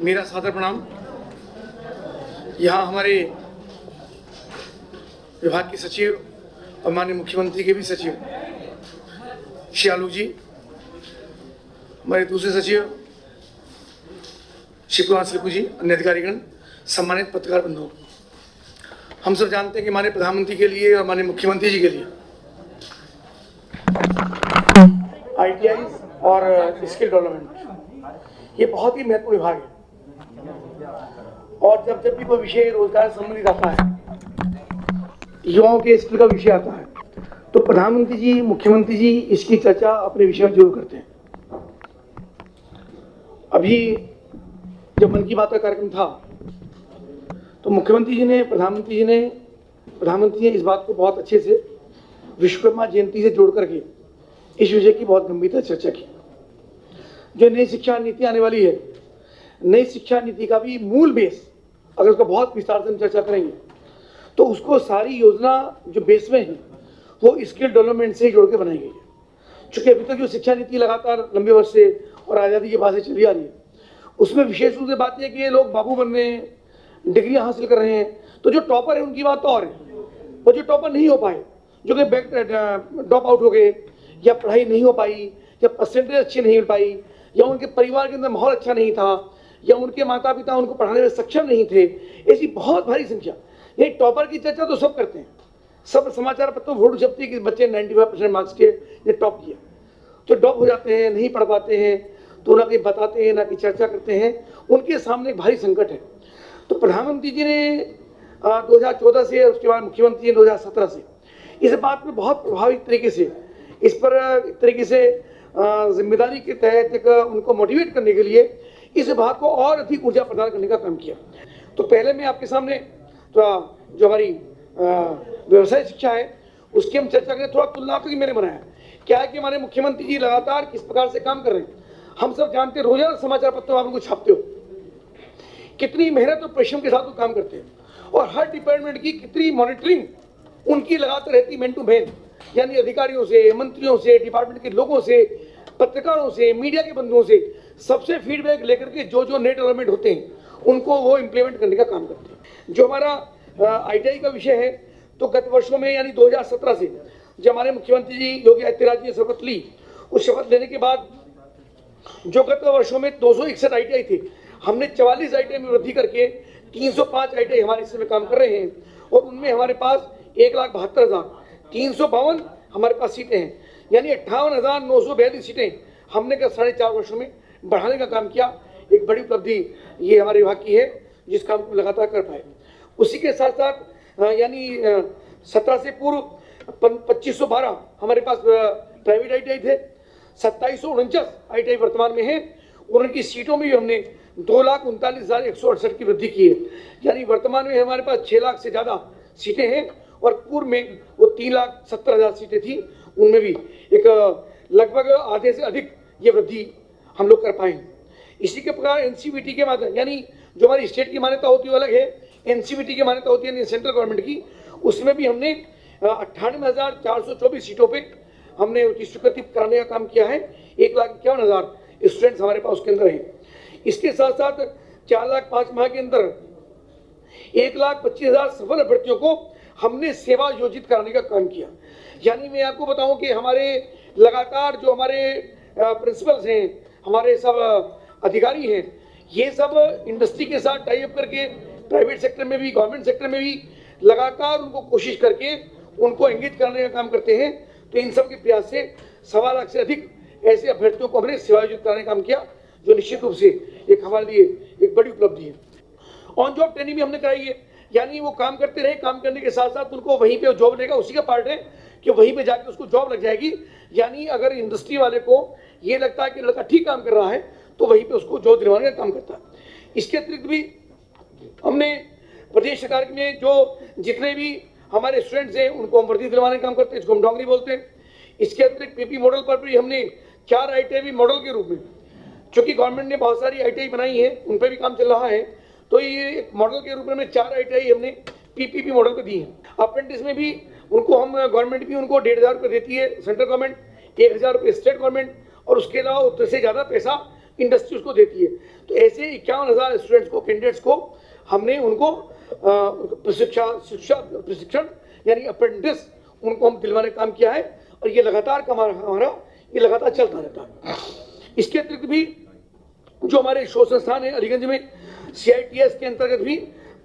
मेरा सादर प्रणाम। यहाँ हमारे विभाग के सचिव और माननीय मुख्यमंत्री के भी सचिव श्री आलोक जी, हमारे दूसरे सचिव श्री कुमार सिल्पू जी, अन्य अधिकारीगण, सम्मानित पत्रकार बंधुओं, हम सब जानते हैं कि माननीय प्रधानमंत्री के लिए और माननीय मुख्यमंत्री जी के लिए ITI और स्किल डेवलपमेंट ये बहुत ही महत्वपूर्ण विभाग है। और जब भी कोई विषय रोजगार संबंधित आता है, युवाओं के स्किल का विषय आता है, तो प्रधानमंत्री जी, मुख्यमंत्री जी इसकी चर्चा अपने विषय में जरूर करते हैं। अभी जब मन की बात का कार्यक्रम था तो मुख्यमंत्री जी ने प्रधानमंत्री ने इस बात को बहुत अच्छे से विश्वकर्मा जयंती से जोड़ करके इस विषय की बहुत गंभीरता से चर्चा की। जो नई शिक्षा नीति आने वाली है, नई शिक्षा नीति का भी मूल बेस अगर उसका बहुत विस्तार से हम चर्चा करेंगे तो उसको सारी योजना जो बेस में है वो स्किल डेवलपमेंट से जोड़ के बनाई गई है। चूंकि अभी तक जो शिक्षा नीति लगातार लंबे वर्ष से और आज़ादी के बाद से चली आ रही है, उसमें विशेष रूप से बात यह कि ये लोग बाबू बन रहे हैं, डिग्रियां हासिल कर रहे हैं, तो जो टॉपर है उनकी बात तो और है, और जो टॉपर नहीं हो पाए, जो कि ड्रॉप आउट हो गए, या पढ़ाई नहीं हो पाई, या परसेंटेज अच्छी नहीं मिल पाई, या उनके परिवार के अंदर माहौल अच्छा नहीं था, या उनके माता पिता उनको पढ़ाने में सक्षम नहीं थे, ऐसी बहुत भारी संख्या। ये टॉपर की चर्चा तो सब करते हैं, सब समाचार पत्रों में फोटो छपती है कि बच्चे 95% मार्क्स के ने टॉप किया, तो ड्रॉप हो जाते हैं, नहीं पढ़ पाते हैं, तो ना कि बताते हैं ना कि चर्चा करते हैं, उनके सामने एक भारी संकट है। तो प्रधानमंत्री जी ने 2014 से, उसके बाद मुख्यमंत्री ने 2017 से इस बात में बहुत प्रभावित तरीके से इस पर एक तरीके से जिम्मेदारी के तहत उनको मोटिवेट करने के लिए इस विभाग को और अधिक ऊर्जा प्रदान करने का काम किया। तो पहले मैं आपके सामने तो जो हमारी व्यवसाय शिक्षा है उसकी हम चर्चा करें। थोड़ा तुलनात्मक मैंने बनाया क्या है कि हमारे मुख्यमंत्री जी लगातार किस प्रकार से काम कर रहे हैं। हम सब जानते हैं, रोजाना समाचार पत्रों आप लोग छापते हो, कितनी मेहनत और परिश्रम के साथ वो काम करते हैं, और हर डिपार्टमेंट की कितनी मॉनिटरिंग उनकी लगातार रहती मैन टू मैन, यानी अधिकारियों से, मंत्रियों से, डिपार्टमेंट के लोगों से, पत्रकारों से, मीडिया के बंधुओं से, सबसे फीडबैक लेकर के जो जो नए डेवलपमेंट होते हैं उनको वो इम्प्लीमेंट करने का काम करते हैं। जो हमारा ITI का विषय है, तो गत वर्षों में यानी 2017 से जब हमारे मुख्यमंत्री जी योगी आदित्यनाथ जी ने शपथ ली, उस शपथ लेने के बाद जो गत वर्षों में 261 ITI थे, हमने 44 ITI में वृद्धि करके 305 ITI हमारे इस समय काम कर रहे हैं, और उनमें हमारे पास 1,72,352 हमारे पास सीटें हैं, यानी 58,942 सीटें हमने गत 4.5 वर्षों में बढ़ाने का काम किया। एक बड़ी उपलब्धि ये हमारे विभाग की है, जिस काम को लगातार कर पाए। उसी के साथ साथ यानी 17 से पूर्व 2512 हमारे पास प्राइवेट ITI थे, 2749 ITI वर्तमान में है, और उनकी सीटों में भी हमने 2,39,168 की वृद्धि की है, यानी वर्तमान में हमारे पास 6 लाख से ज़्यादा सीटें हैं, और पूर्व में वो 3,70,000 सीटें थी, उनमें भी एक लगभग आधे से अधिक ये वृद्धि हम लोग कर पाए। इसी के प्रकार NCVT के माध्यम, यानी जो हमारी स्टेट की मान्यता होती है वो अलग है, NCVT की मान्यता होती है सेंट्रल गवर्नमेंट की, उसमें भी हमने 98,424 सीटों पे हमने उसकी स्वीकृति कराने का काम किया है। 1,51,000 स्टूडेंट्स हमारे पास उसके अंदर हैं। इसके साथ साथ 4 लाख 5 माह के अंदर 1,25,000 सफल अभ्यर्थियों को हमने सेवा योजित कराने का काम किया। यानी मैं आपको बताऊं कि हमारे लगातार जो हमारे प्रिंसिपल्स हैं, हमारे सब अधिकारी हैं, ये सब इंडस्ट्री के साथ टाई अप करके प्राइवेट सेक्टर में भी, गवर्नमेंट सेक्टर में भी लगातार उनको कोशिश करके उनको एंगेज करने का काम करते हैं। तो इन सब के प्रयास से 1.25 लाख से अधिक ऐसे अभ्यर्थियों को हमने सेवा योजित कराने का काम किया, जो निश्चित रूप से एक हमारे लिए एक बड़ी उपलब्धि है। ऑन जॉब ट्रेनिंग भी हमने कराई है, यानी वो काम करते रहे, काम करने के साथ साथ उनको वहीं पे जॉब लेगा, उसी का पार्ट है कि वहीं पे जाके उसको जॉब लग जाएगी। यानी अगर इंडस्ट्री वाले को ये लगता है कि लड़का ठीक काम कर रहा है तो वहीं पे उसको जॉब दिलवाने का काम करता है। इसके अतिरिक्त भी हमने प्रदेश सरकार में जो जितने भी हमारे स्टूडेंट्स हैं उनको हम वर्दी दिलवाने का काम करते हैं, जिसको हम डोंगरी बोलते हैं। इसके अतिरिक्त PP मॉडल पर भी हमने 4 ITI मॉडल के रूप में, चूंकि गवर्नमेंट ने बहुत सारी ITI बनाई है, उन पर भी काम चल रहा है, तो ये एक मॉडल के रूप में 4 ITI हमने PPP मॉडल पे दी है। अप्रेंटिस में भी उनको हम, गवर्नमेंट भी उनको 1,500 रुपये देती है, सेंट्रल गवर्नमेंट 1,000 रुपये स्टेट गवर्नमेंट, और उसके अलावा उससे ज़्यादा पैसा इंडस्ट्री उसको देती है। तो ऐसे 51,000 स्टूडेंट्स को, कैंडिडेट्स को हमने उनको प्रशिक्षण यानी अप्रेंटिस उनको हम दिलवाने का काम किया है, और ये लगातार हमारा ये लगातार चलता रहता है। इसके अतिरिक्त भी जो हमारे शोध संस्थान है अलीगंज में, CITS के अंतर्गत भी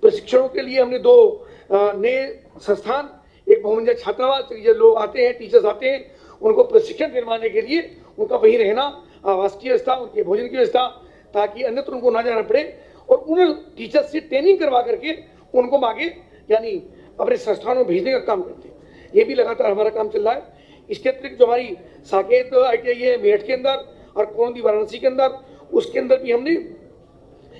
प्रशिक्षणों के लिए हमने 2 नए संस्थान, एक बहुमंजिला छात्रावास, जो लोग आते हैं, टीचर्स आते हैं, उनको प्रशिक्षण दिलवाने के लिए उनका वहीं रहना, आवास की व्यवस्था, उनके भोजन की व्यवस्था, ताकि अन्यत्र उनको ना जाना पड़े, और उन टीचर्स से ट्रेनिंग करवा करके उनको आगे यानी अपने संस्थानों में भेजने का काम करते हैं। ये भी लगातार हमारा काम चल रहा है। इसके अतिरिक्त जो हमारी साकेत ITI है मेरठ के अंदर और कोरंदी वाराणसी के अंदर, उसके अंदर भी हमने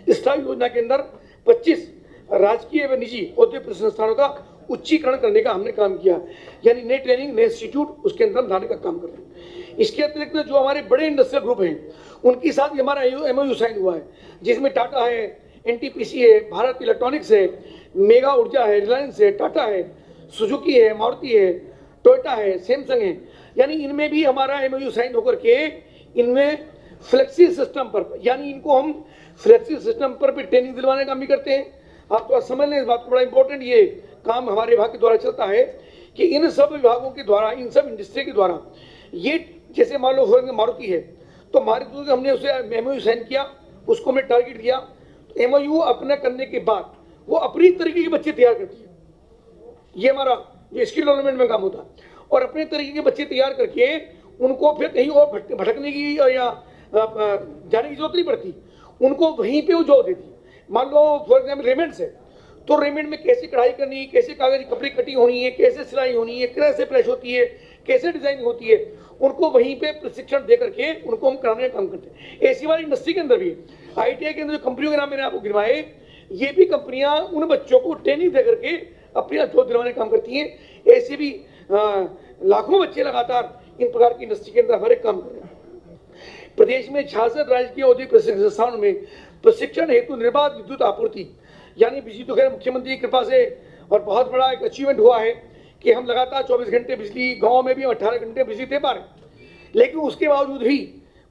स्टार योजना के अंदर 25 राजकीय व निजी औद्योगिक संस्थानों का उच्चीकरण करने का हमने काम किया, यानी नए ट्रेनिंग, नए इंस्टीट्यूट उसके अंदर लाने का काम कर रहे हैं। इसके अतिरिक्त जो हमारे बड़े इंडस्ट्रियल ग्रुप हैं उनके साथ हमारा MOU साइन हुआ है, जिसमें टाटा है, NTPC है, भारत इलेक्ट्रॉनिक्स है, मेगा ऊर्जा है, रिलायंस है, टाटा है, सुजुकी है, मारुति है, टोयोटा है, सैमसंग है, यानी इनमें भी हमारा MOU साइन होकर के इनमें फ्लेक्सी सिस्टम पर, यानी इनको हम फ्लेक्सी सिस्टम पर भी ट्रेनिंग दिलवाने का काम भी करते हैं। आप तो समझ लें इस बात को, बड़ा इंपॉर्टेंट ये काम हमारे विभाग के द्वारा चलता है कि इन सब विभागों के द्वारा, इन सब इंडस्ट्री के द्वारा, ये जैसे मान लो मारुति है, तो मारुति को हमने उसे MOU साइन किया, उसको हमने टारगेट दिया, तो MOU अपना करने के बाद वो अपनी तरीके के बच्चे तैयार करती है। ये हमारा जो स्किल डेवलपमेंट में काम होता है, और अपने तरीके के बच्चे तैयार करके उनको फिर कहीं और भटकने की या जाने की जरूरत नहीं पड़ती, उनको वहीं पे वो जॉब देती है। मान लो फॉर एग्जाम्पल रेमेंट्स है, तो रेमेंट में कैसे कढ़ाई करनी है, कैसे कागज कपड़े कटिंग होनी है, कैसे सिलाई होनी है, कैसे प्रेस होती है, कैसे डिजाइनिंग होती है, उनको वहीं पे प्रशिक्षण दे करके उनको हम कराने का काम करते हैं। ऐसी वाली इंडस्ट्री के अंदर भी ITI के अंदर जो कंपनियों के नाम मैंने आपको गिनवाए, ये भी कंपनियां उन बच्चों को ट्रेनिंग दे करके अपनी जॉब दिलवाने का काम करती हैं। ऐसे भी लाखों बच्चे लगातार इन प्रकार की इंडस्ट्री के अंदर हमारे काम कर रहे हैं। प्रदेश में 66 राजकीय औद्योगिक प्रशिक्षण संस्थानों में प्रशिक्षण हेतु निर्बाध विद्युत आपूर्ति, यानी बिजली तो खैर मुख्यमंत्री की कृपा से और बहुत बड़ा एक अचीवमेंट हुआ है कि हम लगातार 24 घंटे बिजली, गाँव में भी 18 घंटे बिजली दे पा रहे हैं, लेकिन उसके बावजूद भी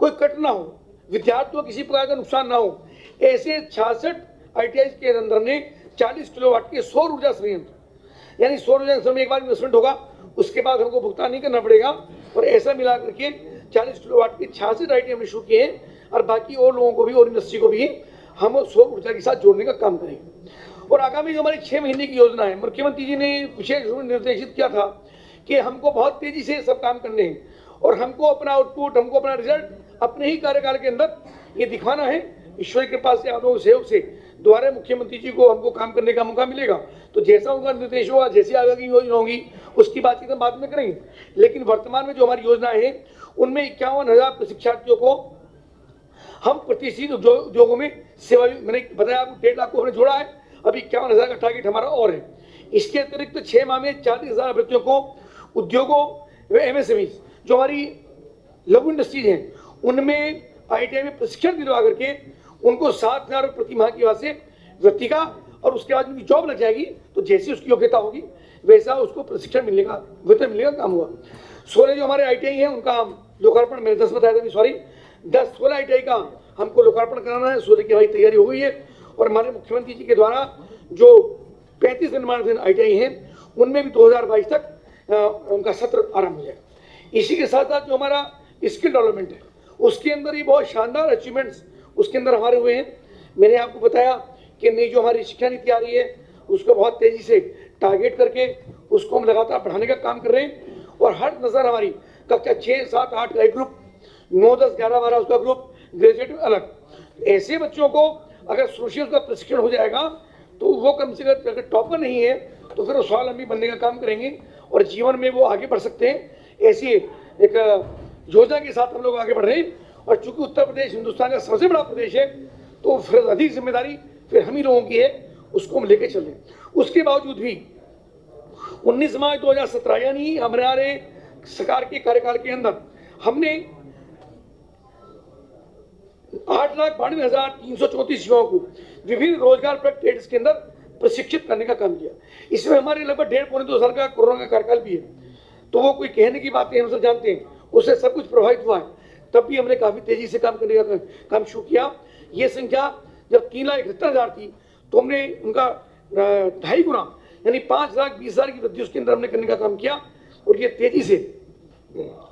कोई कट ना हो, विद्यार्थियों को किसी प्रकार का नुकसान ना हो, ऐसे 66 ITI के अंदर ने 40 किलोवाट के सौर ऊर्जा संयंत्र, यानी सौर ऊर्जा संयंत्र में एक बार इन्वेस्टमेंट होगा, उसके बाद हमको भुगतान नहीं करना पड़ेगा, और ऐसा मिला करके 40 किलोवाट के 66 ITI हमने शुरू किए हैं, और बाकी और लोगों को भी और इंडस्ट्री को भी हम सौर ऊर्जा के साथ जोड़ने का काम करेंगे। और आगामी जो हमारी 6 महीने की योजना है, मुख्यमंत्री जी ने विशेष रूप से निर्देशित किया था कि हमको बहुत तेजी से सब काम करने हैं, और हमको अपना आउटपुट, हमको अपना रिजल्ट अपने ही कार्यकाल के अंदर ये दिखाना है। ईश्वर के पास से, आप लोगों सहयोग से द्वारा मुख्यमंत्री जी को हमको काम करने का मौका मिलेगा, तो जैसा उनका निर्देश होगा, जैसी आगे की योजना होगी, उसकी बातचीत हम बाद में करेंगे। लेकिन वर्तमान में जो हमारी योजना है उनमें 51,000 प्रशिक्षार्थियों को हम प्रतिष्ठित उद्योगों में सेवा, मैंने बताया आपको 1.5 लाख को हमने जोड़ा है, अभी 51,000 का टारगेट हमारा और है। इसके अतिरिक्त 6 माह में 40,000 अभ्यर्थियों को उद्योगों व MSMEs जो हमारी लघु इंडस्ट्रीज हैं उनमें ITI में प्रशिक्षण दिलवा करके उनको 7,000 प्रति माह की वास्ते व्यक्ति का, और उसके बाद उनकी जॉब लग जाएगी, तो जैसी उसकी योग्यता होगी वैसा उसको प्रशिक्षण मिलने का, वेतन मिलने का काम हुआ। 16 जो हमारे ITI हैं उनका लोकार्पण, मैंने 10 बताया था, सॉरी 16 ITI का हमको लोकार्पण कराना है। 16 की हमारी तैयारी हो गई है, और हमारे मुख्यमंत्री जी के द्वारा जो 35 निर्माणाधीन ITI हैं उनमें भी 2022 तक उनका सत्र आरंभ हो जाएगा। इसी के साथ साथ जो हमारा स्किल डेवलपमेंट है उसके अंदर ही बहुत शानदार अचीवमेंट्स उसके अंदर हमारे हुए हैं। मैंने आपको बताया कि नई जो हमारी शिक्षा नीति आ रही है उसको बहुत तेजी से टारगेट करके उसको हम लगातार बढ़ाने का काम कर रहे हैं, और हर नज़र हमारी कक्षा 6, 7, 8 का एक ग्रुप, 9, 10, 11, 12 उसका ग्रुप, ग्रेजुएट अलग। ऐसे बच्चों को अगर सोशल का प्रशिक्षण हो जाएगा तो वो कम से कम अगर टॉपर नहीं है तो फिर वो स्वावलंबी बनने का काम करेंगे और जीवन में वो आगे बढ़ सकते हैं। ऐसी एक योजना के साथ हम लोग आगे बढ़ रहे हैं, और चूंकि उत्तर प्रदेश हिंदुस्तान का सबसे बड़ा प्रदेश है तो फिर अधिक जिम्मेदारी फिर हम ही लोगों की है, उसको हम लेके चल रहे हैं। उसके बावजूद भी 19 मार्च 2017 यानी हमारे सरकार के कार्यकाल के अंदर हमने 8,92,334 युवाओं को विभिन्न रोजगार पर ट्रेड्स के अंदर प्रशिक्षित करने का काम किया। इसमें हमारे लगभग 1.5-2 साल का कोरोना का कार्यकाल भी है, तो वो कोई कहने की बात नहीं, हम सब जानते हैं, उससे सब कुछ प्रभावित हुआ है। तब भी हमने काफी तेजी से काम करने का काम शुरू किया। ये संख्या जब 3,71,000 थी तो हमने उनका 2.5 गुना यानी 5,20,000 की वृद्धि उसके अंदर हमने करने का काम किया। और ये तेजी से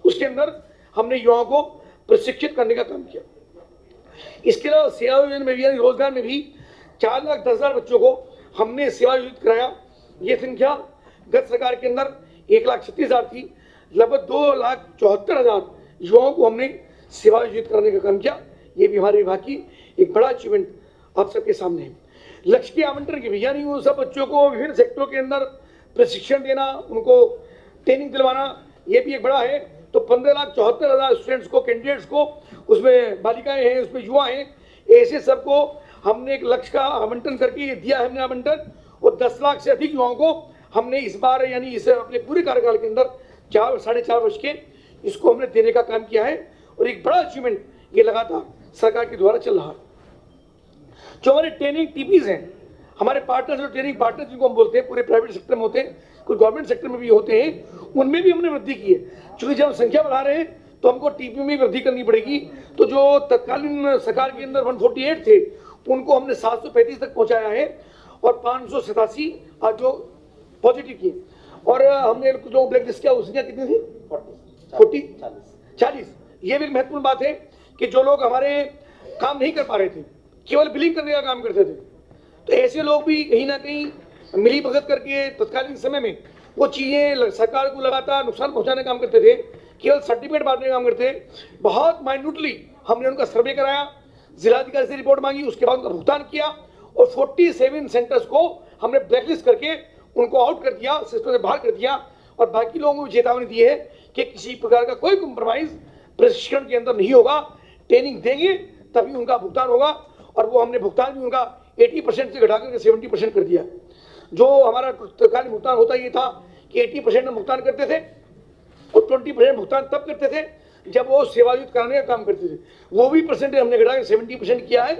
उसके अंदर हमने युवाओं को प्रशिक्षित करने का काम किया। इसके अलावा सेवा योजना में भी यानी रोजगार में भी 4,10,000 बच्चों को हमने सेवा योजित कराया। ये संख्या गत सरकार के अंदर 1,36,000 थी। लगभग 2,74,000 युवाओं को हमने सेवा योजित कराने का काम किया। ये भी हमारे विभाग की एक बड़ा अचीवमेंट आप सबके सामने है। लक्ष्य के आवंटन के भी यानी उन सब बच्चों को विभिन्न सेक्टरों के अंदर प्रशिक्षण देना, उनको ट्रेनिंग दिलवाना, ये भी एक बड़ा है। तो 15,74,000 स्टूडेंट्स को, कैंडिडेट्स को, उसमें बालिकाएं हैं, उसमें युवा हैं, ऐसे सबको हमने एक लक्ष्य का आवंटन करके ये दिया है हमने आवंटन। और 10 लाख से अधिक युवाओं को हमने इस बार यानी इसे अपने पूरे कार्यकाल के अंदर 4-4.5 वर्ष के इसको हमने देने का काम किया है। और एक बड़ा अचीवमेंट ये लगातार सरकार के द्वारा चल रहा है। जो हमारे ट्रेनिंग टीपीज हैं, हमारे पार्टनर्स और ट्रेनिंग पार्टनर्स जिनको हम बोलते हैं, पूरे प्राइवेट सेक्टर में होते हैं, कुछ गवर्नमेंट सेक्टर में भी होते हैं, उनमें भी हमने वृद्धि की है। क्योंकि जब संख्या बढ़ा रहे हैं तो हमको टीपी में वृद्धि करनी पड़ेगी। तो जो तत्कालीन सरकार के अंदर 148 थे उनको हमने 735 तक पहुंचाया है और 587 आज जो पॉजिटिव किए। और हमने जो ब्लैक लिस्ट किया उसकी कितनी थी? 40। ये भी एक महत्वपूर्ण बात है कि जो लोग हमारे काम नहीं कर पा रहे थे, केवल बिलिंग करने का काम करते थे, तो ऐसे लोग भी कहीं ना कहीं मिली भगत करके तत्कालीन समय में वो चीजें सरकार को लगातार नुकसान पहुंचाने का काम करते थे, केवल सर्टिफिकेट बांटने का काम करते थे। बहुत माइन्यूटली हमने उनका सर्वे कराया, जिलाधिकारी से रिपोर्ट मांगी, उसके बाद उनका भुगतान किया और 47 सेंटर्स को हमने ब्लैकलिस्ट करके उनको आउट कर दिया, सिस्टम से बाहर कर दिया। और बाकी लोगों को चेतावनी दी है कि किसी प्रकार का कोई कॉम्प्रोमाइज प्रशिक्षण के अंदर नहीं होगा, ट्रेनिंग देंगे तभी उनका भुगतान होगा। और वो हमने भुगतान भी उनका 80% से घटा करके 70% कर दिया। जो हमारा तत्कालीन भुगतान होता ये था कि 80% में भुगतान करते थे और 20% भुगतान तब करते थे जब वो सेवायुक्त कराने का काम करते थे। वो भी परसेंटेज हमने घटा के 70% किया है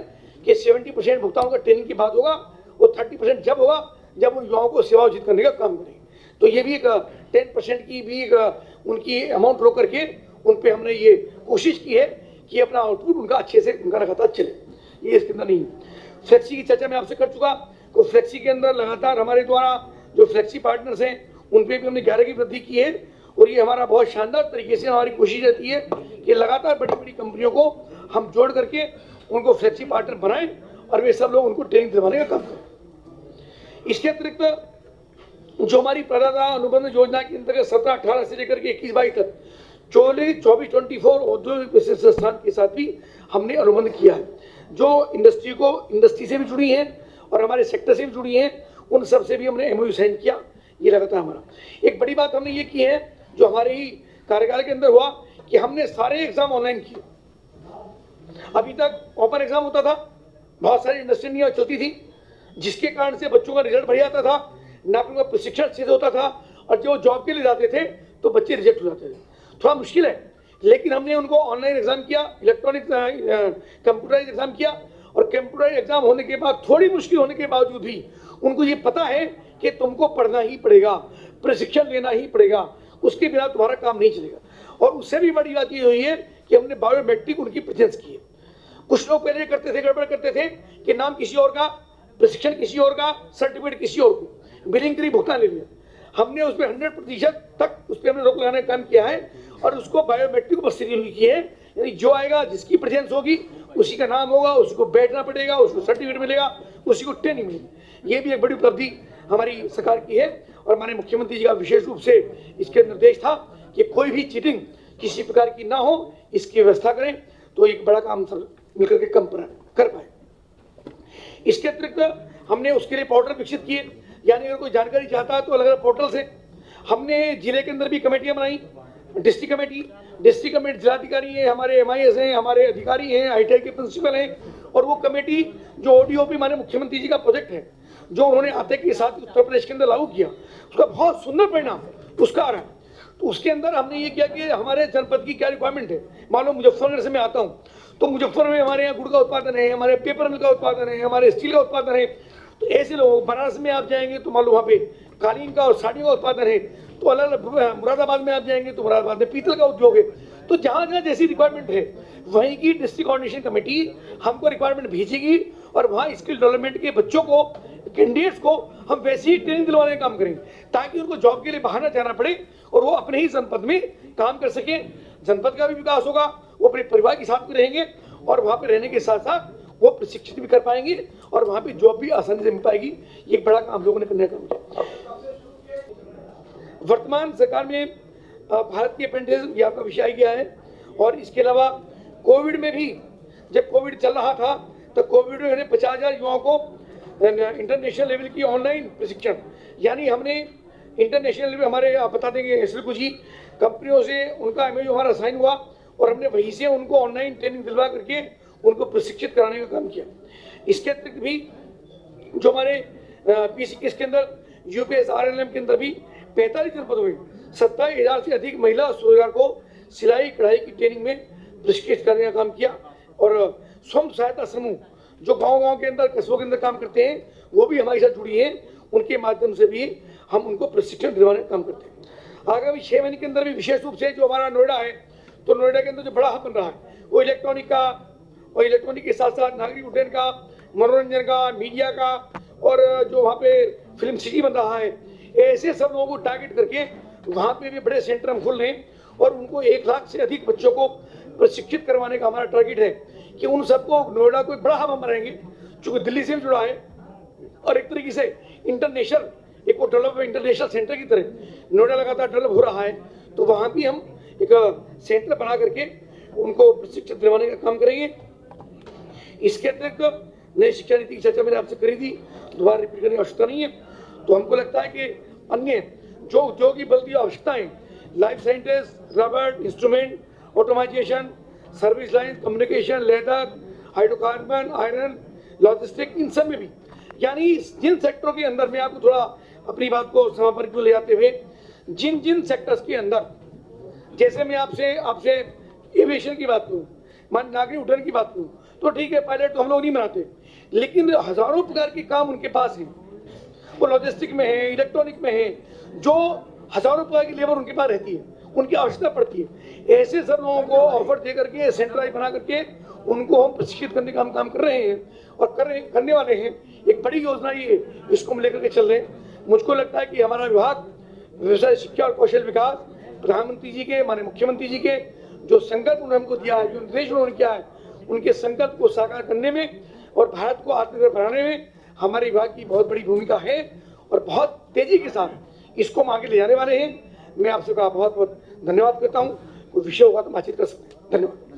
कि 70% भुगतान का ट्रेनिंग के बाद होगा और 30% जब होगा जब उन युवाओं को सेवायोजित करने का काम करेंगे। तो ये भी एक 10% की भी एक उनकी अमाउंट रोक करके उन पे हमने ये कोशिश की है कि अपना आउटपुट उनका अच्छे से उनका लगातार चले। ये इसके अंदर नहीं। फ्लेक्सी की चर्चा मैं आपसे कर चुका। तो फ्लेक्सी के अंदर लगातार हमारे द्वारा जो फ्लेक्सी पार्टनर्स हैं उन पे भी हमने 11 की वृद्धि की है। और ये हमारा बहुत शानदार तरीके से हमारी कोशिश रहती है कि लगातार बड़ी बड़ी कंपनियों को हम जोड़ करके उनको फ्लेक्सी पार्टनर बनाएं और वे सब लोग उनको ट्रेनिंग दिलवाने का काम करें। इसके अतिरिक्त जो हमारी प्रदाता अनुबंध योजना के अंतर्गत 17-18 से लेकर के 21-22 तक 24 औद्योगिक विशिष्ट संस्थान के साथ भी हमने अनुबंध किया है। जो इंडस्ट्री से भी जुड़ी हैं और हमारे सेक्टर से भी जुड़ी हैं, उन सब से भी हमने एमओयू साइन किया। ये लगातार हमारा एक बड़ी बात हमने ये की है जो हमारे ही कार्यकाल के अंदर हुआ कि हमने सारे एग्जाम ऑनलाइन किए। अभी तक ओपन एग्जाम होता था, बहुत सारी इंडस्ट्री चलती थी, जिसके कारण से बच्चों का रिजल्ट बढ़ जाता था, ना उनका प्रशिक्षण अच्छे से होता था और जो जॉब के लिए जाते थे तो बच्चे रिजेक्ट हो जाते थे। थोड़ा मुश्किल है, लेकिन हमने उनको ऑनलाइन एग्जाम किया, इलेक्ट्रॉनिक कंप्यूटराइज एग्जाम किया। और कंप्यूटराइज एग्जाम होने के बाद थोड़ी मुश्किल होने के बावजूद भी उनको ये पता है कि तुमको पढ़ना ही पड़ेगा, प्रशिक्षण लेना ही पड़ेगा, उसके बिना तुम्हारा काम नहीं चलेगा। और उससे भी बड़ी बात ये हुई है कि हमने बायोमेट्रिक उनकी प्रेजेंस की है। कुछ लोग पहले करते थे, गड़बड़ करते थे कि नाम किसी और का, प्रशिक्षण किसी और का, सर्टिफिकेट किसी और को, बिलिंग के लिए भुगतान ले लिया। हमने उस पर 100% तक उस पर हमने रोक लगाने का काम किया है और उसको बायोमेट्रिक उपस्थिति की है। यानी जो आएगा, जिसकी प्रेजेंस होगी, उसी का नाम होगा, उसको बैठना पड़ेगा, उसको सर्टिफिकेट मिलेगा, उसी को ट्रेनिंग मिलेगी। ये भी एक बड़ी उपलब्धि हमारी सरकार की है। और हमारे मुख्यमंत्री जी का विशेष रूप से इसके निर्देश था कि कोई भी चीटिंग किसी प्रकार की ना हो, इसकी व्यवस्था करें तो एक बड़ा काम मिलकर के कम कर पाए। इसके अतिरिक्त हमने उसके लिए पोर्टल विकसित किए, यानी अगर कोई जानकारी चाहता है तो अलग अलग पोर्टल से हमने जिले के अंदर भी कमेटियां बनाई। डिस्ट्रिक्ट कमेटी जिलाधिकारी है, हमारे MIS हैं, हमारे अधिकारी हैं, ITI के प्रिंसिपल हैं। और वो कमेटी जो ODOP हमारे मुख्यमंत्री जी का प्रोजेक्ट है जो उन्होंने आते के साथ उत्तर प्रदेश के अंदर लागू किया, उसका बहुत सुंदर परिणाम उसका आ रहा है। तो उसके अंदर हमने ये किया कि हमारे जनपद की क्या रिक्वायरमेंट है। मान लो मुजफ्फरनगर से मैं आता हूँ तो मुजफ्फरनगर में हमारे यहाँ गुड़ का उत्पादन है, हमारे पेपर मिल का उत्पादन है, हमारे स्टील का उत्पादन है। तो ऐसे लोग बनारस में आप जाएंगे तो मान लो वहाँ पे कालीन का और साड़ियों का उत्पादन है। तो अलग अलग मुरादाबाद में आप जाएंगे तो मुरादाबाद में पीतल का उद्योग है। तो जहां जहां जैसी रिक्वायरमेंट है वहीं की डिस्ट्रिक्ट कोऑर्डिनेशन कमेटी हमको रिक्वायरमेंट भेजेगी और वहां स्किल डेवलपमेंट के बच्चों को, कैंडिडेट्स को हम वैसी ही ट्रेनिंग दिलवाने का काम करेंगे ताकि उनको जॉब के लिए बाहर ना जाना पड़े और वो अपने ही जनपद में काम कर सके। जनपद का भी विकास होगा, वो अपने परिवार के साथ में रहेंगे और वहां पे रहने के साथ साथ वो प्रशिक्षित भी कर पाएंगे और वहां पे जॉब भी आसानी से मिल पाएगी। ये एक बड़ा काम लोगों ने करने का काम किया। वर्तमान सरकार में भारत की अप्रेंटिस ये आपका विषय आ गया है और इसके अलावा कोविड में भी, जब कोविड चल रहा था तो कोविड में हमने 50,000 युवाओं को इंटरनेशनल लेवल की ऑनलाइन प्रशिक्षण, यानी हमने इंटरनेशनल लेवल, हमारे आप बता देंगे एसएल कुछ ही कंपनियों से उनका एमओयू हमारा साइन हुआ और हमने वहीं से उनको ऑनलाइन ट्रेनिंग दिलवा करके उनको प्रशिक्षित कराने का काम किया। इसके अतिरिक्त भी जो हमारे पीसी के अंदर यूपीएस आरएलएम के अंदर भी 45 जनपदों में 27,000 से अधिक महिला स्वरोजगार को सिलाई कढ़ाई की ट्रेनिंग में प्रशिक्षित करने का काम किया। और स्वयं सहायता समूह जो गांव-गांव के अंदर, कस्बों के अंदर काम करते हैं, वो भी हमारे साथ जुड़ी हैं, उनके माध्यम से भी हम उनको प्रशिक्षण दिलवाने का काम करते हैं। आगामी 6 महीने के अंदर भी विशेष रूप से जो हमारा नोएडा है, तो नोएडा के अंदर जो बड़ा हब बन रहा है वो इलेक्ट्रॉनिक का, और इलेक्ट्रॉनिक के साथ साथ नागरिक उड्डयन का, मनोरंजन का, मीडिया का, और जो वहाँ पे फिल्म सिटी बन रहा है, ऐसे सब लोगों को टारगेट करके वहाँ पे भी बड़े सेंटर हम खोल रहे हैं और उनको 1 लाख से अधिक बच्चों को प्रशिक्षित करवाने का हमारा टारगेट है कि उन सबको नोएडा को एक बड़ा हब हम बनाएंगे, चूँकि दिल्ली से भी जुड़ा है और एक तरीके से इंटरनेशनल, एक वो डेवलप इंटरनेशनल सेंटर की तरह नोएडा लगातार डेवलप हो रहा है, तो वहाँ भी हम एक सेंटर बना करके उनको प्रशिक्षित दिलवाने का काम करेंगे। इसके अतिरिक्त नई शिक्षा नीति की चर्चा मैंने आपसे करी थी, दोबारा रिपीट करने की आवश्यकता नहीं है। तो हमको लगता है कि अन्य जो उद्योग की बल्कि आवश्यकताएं, life sciences, rubber, instrument, automisation, service line, communication, leather, hydrocarbon, iron, logistic, इन सब में भी, यानी जिन सेक्टरों के अंदर, मैं आपको थोड़ा अपनी बात को समापन को ले जाते हुए, जिन जिन सेक्टर्स के अंदर, जैसे मैं आपसे एविएशन की बात करूँ, मान नागरिक उड्डयन की बात करूँ, तो ठीक है, पायलट तो हम लोग नहीं बनाते, लेकिन हजारों प्रकार के काम उनके पास हैं, वो लॉजिस्टिक में है, इलेक्ट्रॉनिक में है, जो हजारों प्रकार की लेबर उनके पास रहती है, उनकी आवश्यकता पड़ती है। ऐसे सब लोगों को ऑफर दे करके, सेंट्रलाइज बना करके उनको हम प्रशिक्षित करने का हम काम कर रहे हैं और करने वाले हैं। एक बड़ी योजना ये, इसको हम लेकर के चल रहे हैं। मुझको लगता है कि हमारा विभाग व्यवसाय शिक्षा और कौशल विकास, प्रधानमंत्री जी के, माननीय मुख्यमंत्री जी के जो संकल्प उन्होंने हमको दिया है, जो निर्देश उन्होंने किया है, उनके संकल्प को साकार करने में और भारत को आत्मनिर्भर बनाने में हमारे विभाग की बहुत बड़ी भूमिका है और बहुत तेजी के साथ इसको हम आगे ले जाने वाले हैं। मैं आपसे बहुत बहुत धन्यवाद करता हूँ। कोई विषय होगा तो बातचीत कर सकते हैं। धन्यवाद।